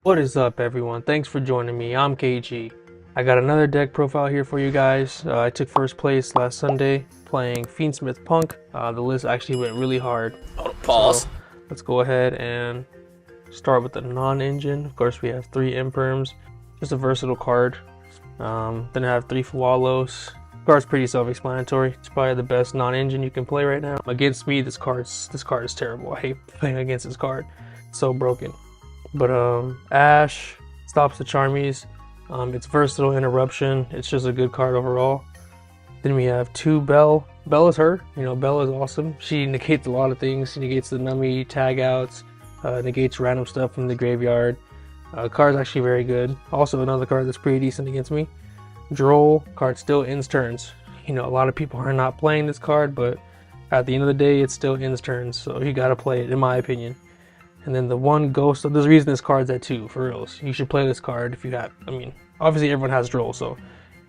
What is up, everyone? Thanks for joining me. I'm KG. I got another deck profile here for you guys. I took first place last Sunday playing Fiendsmith Punk. The list actually went really hard. Pause. So let's go ahead and start with the non-engine. Of course, we have 3 Imperms, just a versatile card. Then I have 3 Fualos. Card's pretty self-explanatory. It's probably the best non-engine you can play right now. Against me, this card is terrible. I hate playing against this card. It's so broken. But Ash stops the Charmies. It's versatile interruption. It's just a good card overall. Then we have 2 Bell. Bell is her. You know, Bell is awesome. She negates a lot of things. She negates the nummy tag outs, negates random stuff from the graveyard. Card's actually very good. Also another card that's pretty decent against me. Droll. Card still ends turns. You know, a lot of people are not playing this card, but at the end of the day, it still ends turns. So you gotta play it, in my opinion. And then the 1 Ghost, there's a reason this card's at 2, for reals. You should play this card if you have, I mean, obviously everyone has Droll, so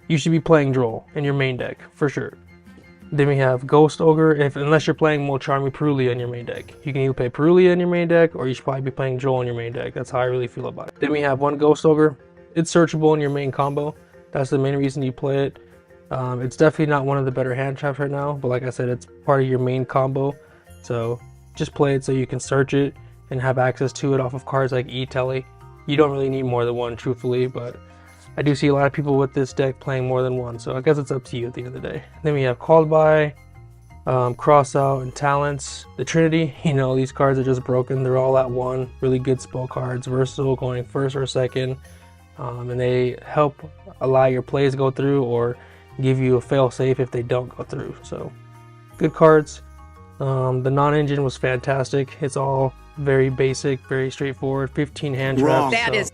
you should be playing Droll in your main deck, for sure. Then we have Ghost Ogre, unless you're playing Molcharmy Perulia in your main deck. You can either play Perulia in your main deck, or you should probably be playing Droll in your main deck. That's how I really feel about it. Then we have 1 Ghost Ogre. It's searchable in your main combo. That's the main reason you play it. It's definitely not one of the better hand traps right now, but like I said, it's part of your main combo. So just play it so you can search it and have access to it off of cards like E-Telly. You don't really need more than 1, truthfully, but I do see a lot of people with this deck playing more than 1, so I guess it's up to you at the end of the day. Then we have Called By, Cross Out, and Talents. The Trinity, you know, these cards are just broken. They're all at 1. Really good spell cards, versatile, going first or second, and they help allow your plays to go through or give you a fail safe if they don't go through. So good cards. The non-engine was fantastic. It's all very basic, very straightforward. 15 hand traps. That is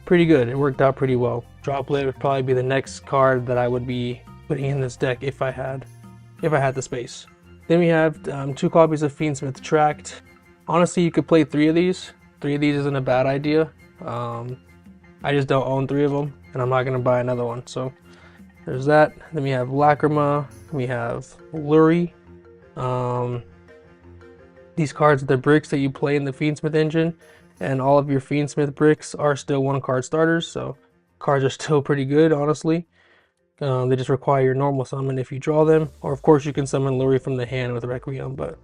pretty good. It worked out pretty well. Droplet would probably be the next card that I would be putting in this deck if I had the space. Then we have 2 copies of Fiendsmith Tracked. Honestly, you could play 3 of these. 3 of these isn't a bad idea. I just don't own 3 of them, and I'm not gonna buy another one. So there's that. Then we have Lacrima. We have Lurie. These cards are the bricks that you play in the Fiendsmith engine, and all of your Fiendsmith bricks are still 1 card starters, so cards are still pretty good, honestly. They just require your normal summon if you draw them, or of course you can summon Lurie from the hand with Requiem, but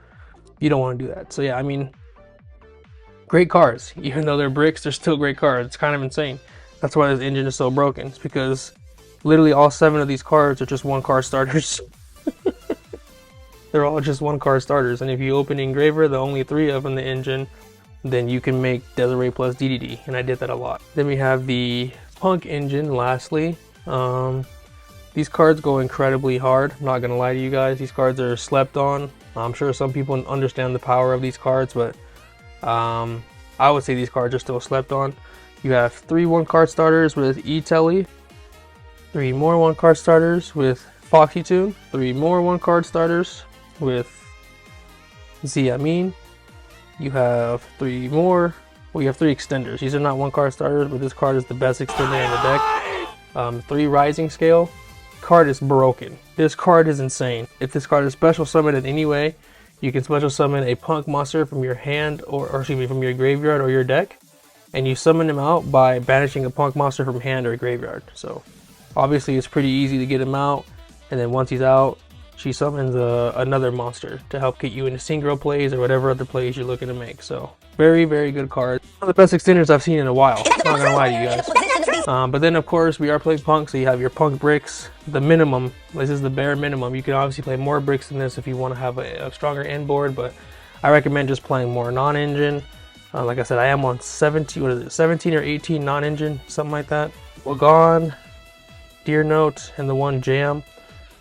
you don't want to do that. So yeah, I mean, great cards. Even though they're bricks, they're still great cards. It's kind of insane. That's why this engine is so broken. It's because literally all 7 of these cards are just 1 card starters. They're all just 1 card starters, and if you open Engraver, the only 3 of them in the engine, then you can make Desiree plus DDD, and I did that a lot. Then we have the Punk engine, lastly. These cards go incredibly hard, I'm not gonna lie to you guys. These cards are slept on. I'm sure some people understand the power of these cards, but I would say these cards are still slept on. You have 3 1 card starters with E-Telly, 3 more 1 card starters with Foxy Tune, 3 more 1 card starters with Ziamin. You have 3 more. Well, you have 3 extenders. These are not 1 card starters, but this card is the best extender in the deck. 3 Rising Scale. Card is broken. This card is insane. If this card is special summoned in any way, you can special summon a Punk monster from your hand, or excuse me, from your graveyard or your deck, and you summon him out by banishing a Punk monster from hand or graveyard. So obviously it's pretty easy to get him out, and then once he's out, she summons another monster to help get you into synchro plays or whatever other plays you're looking to make. So very, very good card. One of the best extenders I've seen in a while. Not gonna lie to you guys. But then of course we are playing Punk, so you have your Punk bricks. The minimum, this is the bare minimum. You can obviously play more bricks than this if you want to have a stronger end board, but I recommend just playing more non-engine. Like I said, I am on 17, what is it, 17 or 18 non-engine, something like that. Wagon, Deer Note, and the 1 Jam.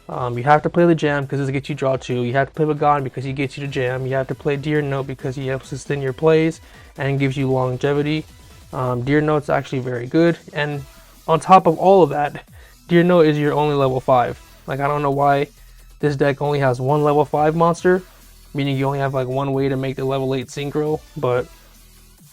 You have to play the Jam because this gets you draw 2. You have to play Wagon because he gets you to Jam. You have to play Deer Note because he helps extend your plays and gives you longevity. Deer Note's actually very good, and on top of all of that, Deer Note is your only level 5. Like, I don't know why this deck only has 1 level 5 monster, meaning you only have like 1 way to make the level 8 synchro, but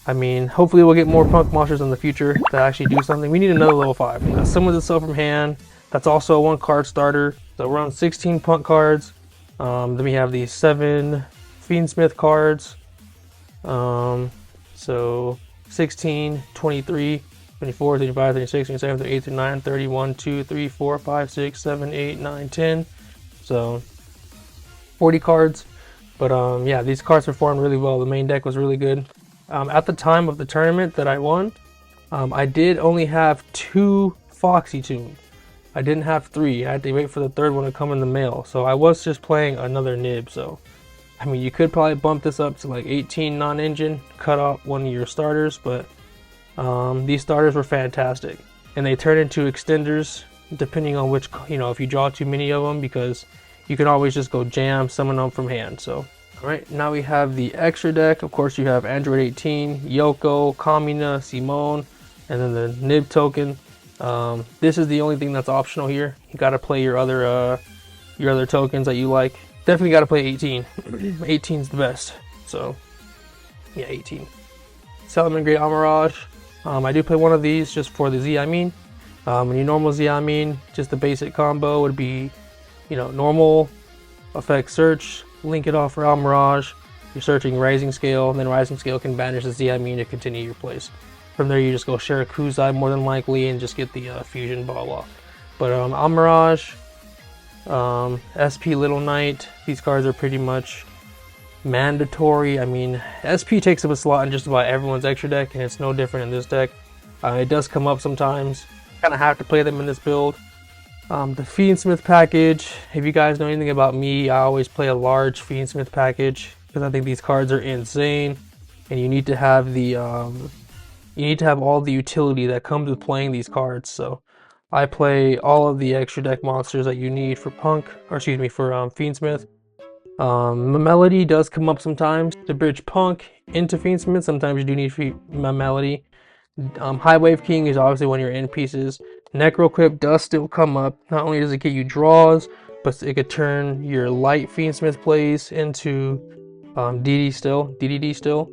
I mean, hopefully we'll get more Punk monsters in the future that actually do something. We need another level 5. That summons itself from hand. That's also a 1 card starter. So we're on 16 Punk cards. Then we have these 7 Fiendsmith cards. So 16, 23, 24, 35, 36, 37, 38, 39, 30, 1, 2, 3, 4, 5, 6, 7, 8, 9, 10. So 40 cards. But yeah, these cards performed really well. The main deck was really good. At the time of the tournament that I won, I did only have 2 Foxy tunes. I didn't have 3. I had to wait for the 3rd one to come in the mail. So I was just playing another nib. So I mean, you could probably bump this up to like 18 non-engine, cut off one of your starters, but these starters were fantastic. And they turn into extenders depending on which, if you draw too many of them, because you can always just go jam, summon them from hand. So, alright, now we have the extra deck. Of course, you have Android 18, Yoko, Kamina, Simone, and then the nib token. This is the only thing that's optional here. You gotta play your other tokens that you like. Definitely gotta play 18. 18's the best. So, yeah, 18. Salomon Great Amirage. I do play one of these just for the Xiamin. When you normal Xiamin, just the basic combo would be, normal, effect search, link it off for Amirage. You're searching Rising Scale, and then Rising Scale can banish the Xiamin to continue your plays. From there, you just go Shirakuzai more than likely and just get the fusion ball off. But Amirage, SP Little Knight, these cards are pretty much mandatory. I mean, SP takes up a slot in just about everyone's extra deck, and it's no different in this deck. It does come up sometimes. Kind of have to play them in this build. The Fiendsmith package, if you guys know anything about me, I always play a large Fiendsmith package because I think these cards are insane, and you need to have the all the utility that comes with playing these cards. So I play all of the extra deck monsters that you need for for Fiendsmith. Melody does come up sometimes to bridge Punk into Fiendsmith. Sometimes you do need Melody. High Wave King is obviously one of your end pieces. Necroquip does still come up. Not only does it get you draws, but it could turn your light Fiendsmith plays into DDD still.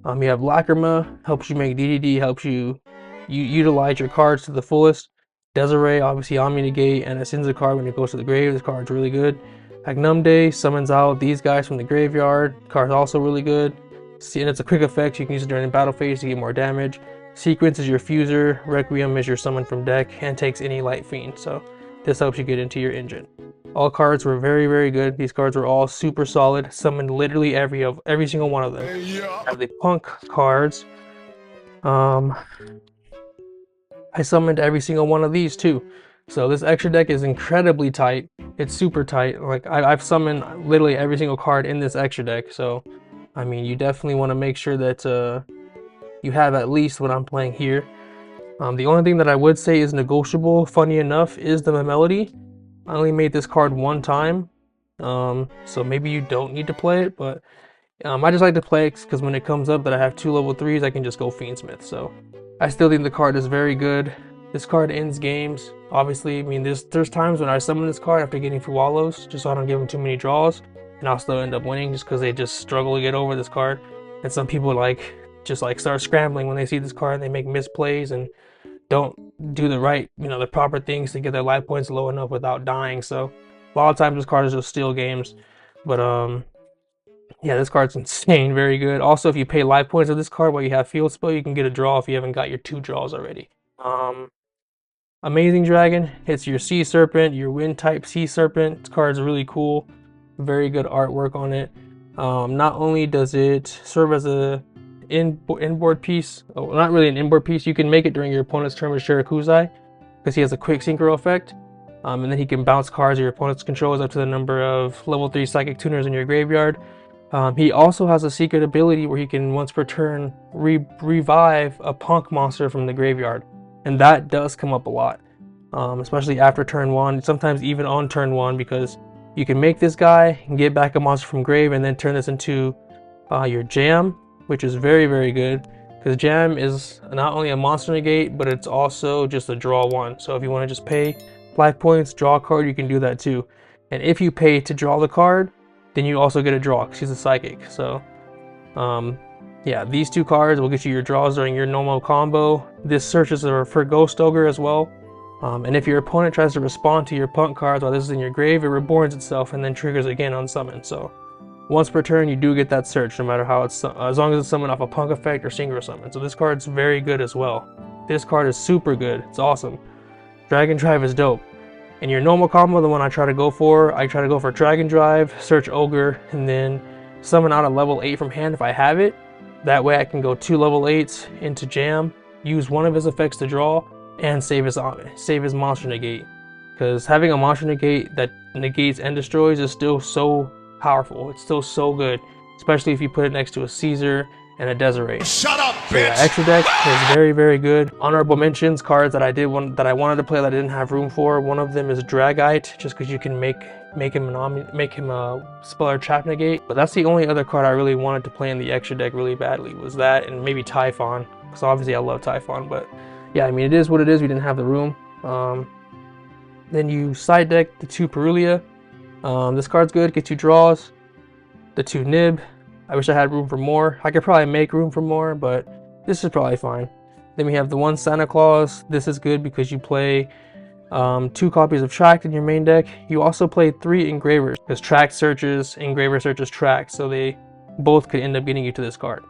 You have Lacrima, helps you make DDD, helps you utilize your cards to the fullest. Desiree, obviously Omni-Negate, and it sends a card when it goes to the grave. This card's really good. Agnumde summons out these guys from the graveyard. Card's also really good. And it's a quick effect, so you can use it during the battle phase to get more damage. Sequence is your fuser. Requiem is your summon from deck, and takes any light fiend. So this helps you get into your engine. All cards were very, very good. These cards were all super solid. Summoned literally every single one of them. I have the Punk cards. I summoned every single one of these too. So this extra deck is incredibly tight. It's super tight. Like I've summoned literally every single card in this extra deck. So I mean, you definitely want to make sure that you have at least what I'm playing here. The only thing that I would say is negotiable, funny enough, is the Melody. I only made this card one time, so maybe you don't need to play it, but I just like to play it because when it comes up that I have 2 level 3s, I can just go Fiendsmith. So I still think the card is very good. This card ends games. Obviously, I mean, there's times when I summon this card after getting Fuwalos, just so I don't give them too many draws, and I'll still end up winning just because they just struggle to get over this card. And some people just start scrambling when they see this card, and they make misplays and don't do the right, the proper things to get their life points low enough without dying. So a lot of times this card is just steal games. But yeah, this card's insane, very good. Also, if you pay life points of this card while you have field spell, you can get a draw if you haven't got your 2 draws already. Amazing Dragon, it's your Sea Serpent, your Wind type Sea Serpent. This card's really cool, very good artwork on it. Not only does it serve as a inboard piece, not really an inboard piece, you can make it during your opponent's turn with Shirakuzai because he has a quick synchro effect, and then he can bounce cards your opponent's controls up to the number of level 3 psychic tuners in your graveyard. He also has a secret ability where he can once per turn revive a Punk monster from the graveyard, and that does come up a lot, especially after turn 1, sometimes even on turn 1, because you can make this guy and get back a monster from grave and then turn this into your jam, which is very, very good, because jam is not only a monster negate, but it's also just a draw 1. So if you want to just pay life points, draw a card, you can do that too. And if you pay to draw the card, then you also get a draw because she's a psychic. So yeah, these 2 cards will get you your draws during your normal combo. This searches for Ghost Ogre as well. And if your opponent tries to respond to your Punk cards while this is in your grave, it reborns itself and then triggers again on summon. So once per turn you do get that search, no matter how it's, as long as it's summoned off a P.U.N.K effect or synchro summon. So this card's very good as well. This card is super good. It's awesome. Dragon Drive is dope. In your normal combo, the one I try to go for Dragon Drive, search Ogre, and then summon out a level 8 from hand if I have it. That way I can go 2 level 8s into Jam, use one of his effects to draw, and save his monster negate. Because having a monster negate that negates and destroys is still so powerful. It's still so good, especially if you put it next to a Caesar and a Desiree. Shut up, bitch! So yeah, extra deck is very, very good. Honorable mentions, cards that I wanted to play that I didn't have room for. One of them is Dragite, just because you can make him a Speller Trap negate. But that's the only other card I really wanted to play in the extra deck really badly, was that, and maybe Typhon, because obviously I love Typhon. But yeah, I mean, it is what it is. We didn't have the room. Then you side deck the 2 Perulia. This card's good, gets you draws. The 2 Nib. I wish I had room for more. I could probably make room for more, but this is probably fine. Then we have the 1 Santa Claus. This is good because you play 2 copies of Tract in your main deck. You also play 3 Engravers, because Tract searches, Engraver searches Tract, so they both could end up getting you to this card.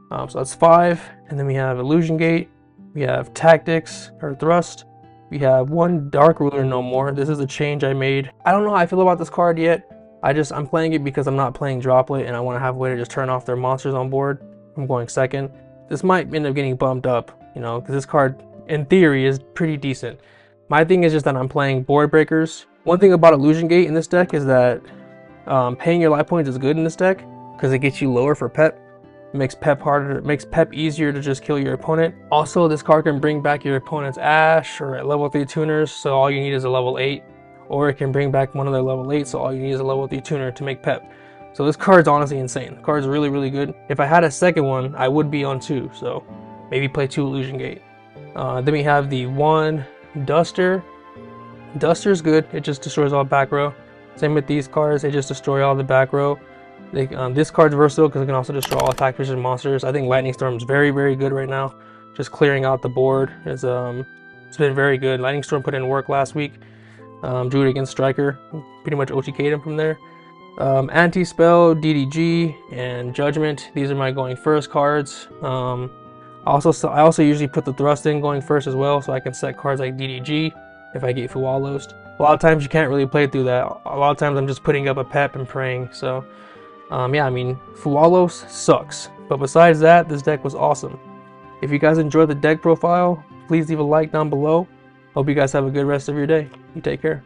So that's 5. And then we have Illusion Gate. We have Tactics, or Thrust. We have 1 Dark Ruler no more. This is a change I made. I don't know how I feel about this card yet. I'm playing it because I'm not playing Droplet and I want to have a way to just turn off their monsters on board. I'm going second. This might end up getting bumped up, you know, because this card, in theory, is pretty decent. My thing is just that I'm playing board breakers. One thing about Illusion Gate in this deck is that paying your life points is good in this deck because it gets you lower for Pep. It makes Pep harder, it makes Pep easier to just kill your opponent. Also, this card can bring back your opponent's Ash or level 3 tuners, so all you need is a level 8. Or it can bring back one of their level 8, so all you need is a level 3 tuner to make Pep. So this card's honestly insane. The card's really, really good. If I had a second one, I would be on 2, so maybe play 2 Illusion Gate. Then we have the 1 Duster. Duster's good, it just destroys all back row. Same with these cards, they just destroy all the back row. This card's versatile because it can also destroy all attack precision monsters. I think Lightning Storm is very, very good right now. Just clearing out the board is it's been very good. Lightning Storm put in work last week. Drew it against Striker, pretty much OTK'd him from there. Anti-Spell, DDG, and Judgment. These are my going first cards. I also usually put the Thrust in going first as well, so I can set cards like DDG if I get Fuwalos. A lot of times you can't really play through that. A lot of times I'm just putting up a Pep and praying. So yeah, I mean, Fuwalos sucks. But besides that, this deck was awesome. If you guys enjoyed the deck profile, please leave a like down below. Hope you guys have a good rest of your day. You take care.